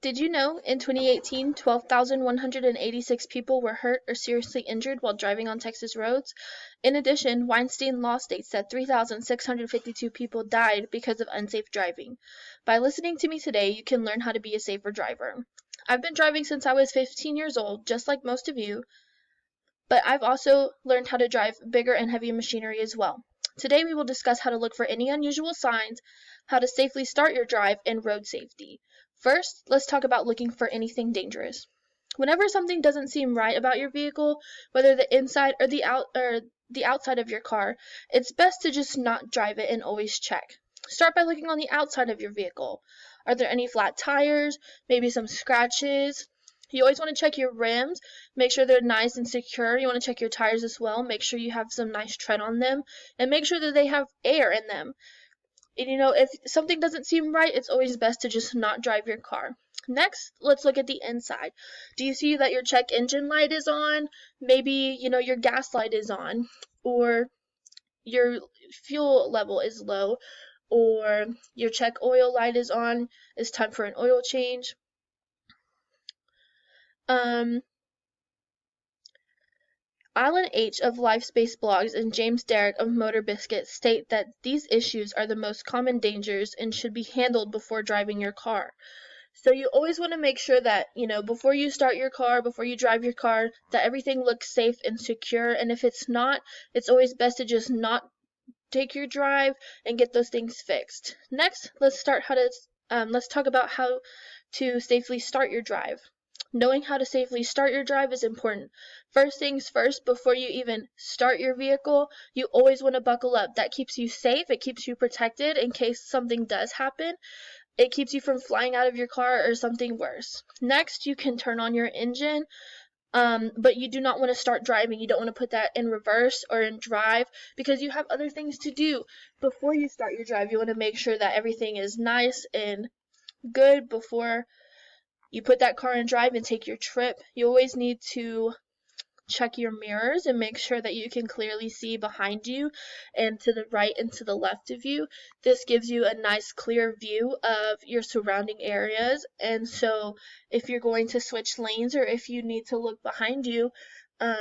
Did you know in 2018, 12,186 people were hurt or seriously injured while driving on Texas roads? In addition, Weinstein Law states that 3,652 people died because of unsafe driving. By listening to me today, you can learn how to be a safer driver. I've been driving since I was 15 years old, just like most of you, but I've also learned how to drive bigger and heavy machinery as well. Today we will discuss how to look for any unusual signs, how to safely start your drive, and road safety. First, let's talk about looking for anything dangerous. Whenever something doesn't seem right about your vehicle, whether the inside or the outside of your car, it's best to just not drive it and always check. Start by looking on the outside of your vehicle. Are there any flat tires, maybe some scratches? You always want to check your rims, make sure they're nice and secure. You want to check your tires as well, make sure you have some nice tread on them, and make sure that they have air in them. And if something doesn't seem right, it's always best to just not drive your car. Next, let's look at the inside. Do you see that your check engine light is on? Maybe, your gas light is on, or your fuel level is low, or your check oil light is on. It's time for an oil change. Alan H. of LifeSpace Blogs and James Derrick of Motor Biscuit state that these issues are the most common dangers and should be handled before driving your car. So you always want to make sure that, before you start your car, before you drive your car, that everything looks safe and secure. And if it's not, it's always best to just not take your drive and get those things fixed. Next, let's talk about how to safely start your drive. Knowing how to safely start your drive is important. First things first, before you even start your vehicle, you always want to buckle up. That keeps you safe, it keeps you protected in case something does happen. It keeps you from flying out of your car or something worse. Next, you can turn on your engine, but you do not want to start driving. You don't want to put that in reverse or in drive because you have other things to do. Before you start your drive, you want to make sure that everything is nice and good before you put that car in drive and take your trip. You always need to check your mirrors and make sure that you can clearly see behind you and to the right and to the left of you. This gives you a nice clear view of your surrounding areas, and so if you're going to switch lanes or if you need to look behind you,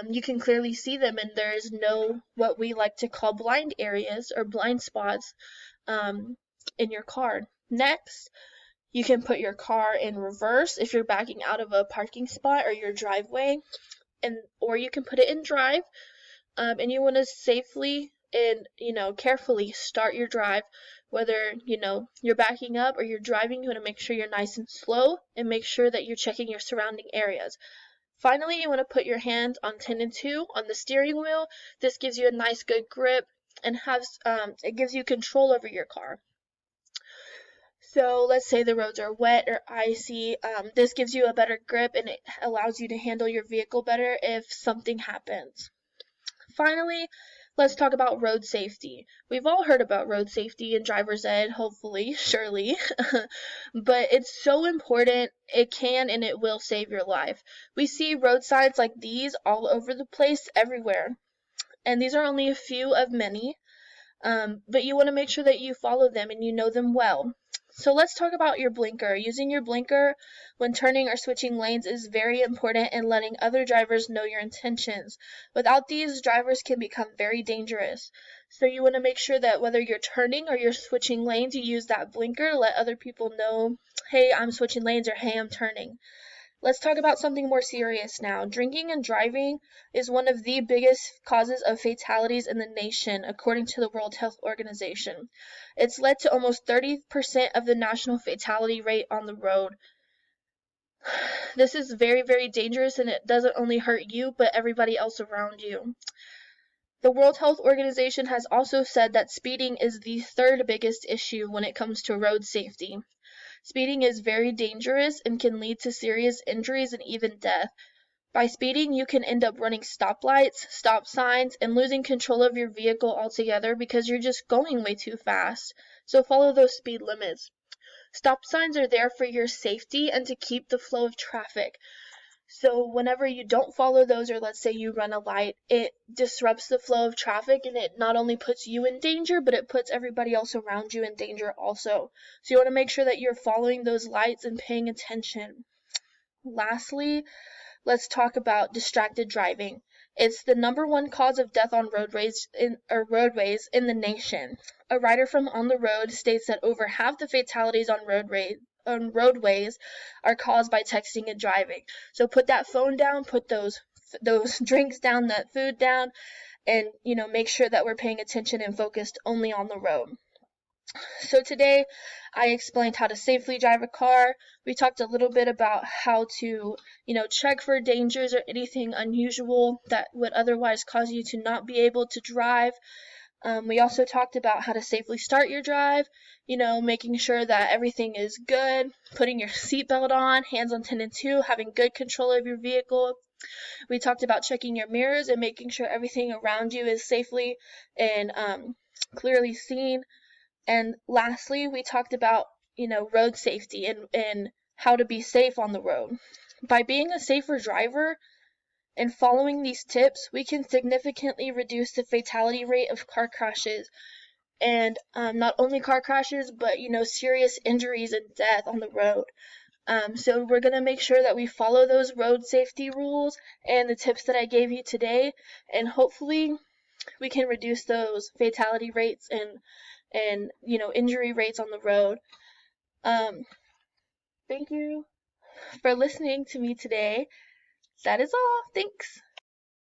you can clearly see them, and there's no what we like to call blind areas or blind spots in your car. Next, you can put your car in reverse if you're backing out of a parking spot or your driveway, or you can put it in drive, and you want to safely and carefully start your drive. Whether you're backing up or you're driving, you want to make sure you're nice and slow and make sure that you're checking your surrounding areas. Finally, you want to put your hand on 10 and 2 on the steering wheel. This gives you a nice good grip and it gives you control over your car. So let's say the roads are wet or icy. This gives you a better grip and it allows you to handle your vehicle better if something happens. Finally, let's talk about road safety. We've all heard about road safety in driver's ed, hopefully, surely, but it's so important. It can and it will save your life. We see road signs like these all over the place, everywhere, and these are only a few of many, but you want to make sure that you follow them and you know them well. So let's talk about your blinker. Using your blinker when turning or switching lanes is very important in letting other drivers know your intentions. Without these, drivers can become very dangerous. So you want to make sure that whether you're turning or you're switching lanes, you use that blinker to let other people know, hey, I'm switching lanes, or hey, I'm turning. Let's talk about something more serious now. Drinking and driving is one of the biggest causes of fatalities in the nation, according to the World Health Organization. It's led to almost 30% of the national fatality rate on the road. This is very, very dangerous, and it doesn't only hurt you, but everybody else around you. The World Health Organization has also said that speeding is the third biggest issue when it comes to road safety. Speeding is very dangerous and can lead to serious injuries and even death. By speeding, you can end up running stoplights, stop signs, and losing control of your vehicle altogether because you're just going way too fast. So follow those speed limits. Stop signs are there for your safety and to keep the flow of traffic. So whenever you don't follow those, or let's say you run a light, it disrupts the flow of traffic, and it not only puts you in danger, but it puts everybody else around you in danger also. So you want to make sure that you're following those lights and paying attention. Lastly, let's talk about distracted driving. It's the number one cause of death on roadways in the nation. A writer from On the Road states that over half the fatalities on roadways are caused by texting and driving. So put that phone down, put those drinks down, that food down, and make sure that we're paying attention and focused only on the road. So today I explained how to safely drive a car. We talked a little bit about how to, check for dangers or anything unusual that would otherwise cause you to not be able to drive. We also talked about how to safely start your drive, making sure that everything is good, putting your seatbelt on, hands on 10 and 2, having good control of your vehicle. We talked about checking your mirrors and making sure everything around you is safely and clearly seen. And lastly, we talked about, road safety and how to be safe on the road. By being a safer driver and following these tips, we can significantly reduce the fatality rate of car crashes. And not only car crashes, but, serious injuries and death on the road. So we're going to make sure that we follow those road safety rules and the tips that I gave you today. And hopefully we can reduce those fatality rates and injury rates on the road. Thank you for listening to me today. That is all. Thanks.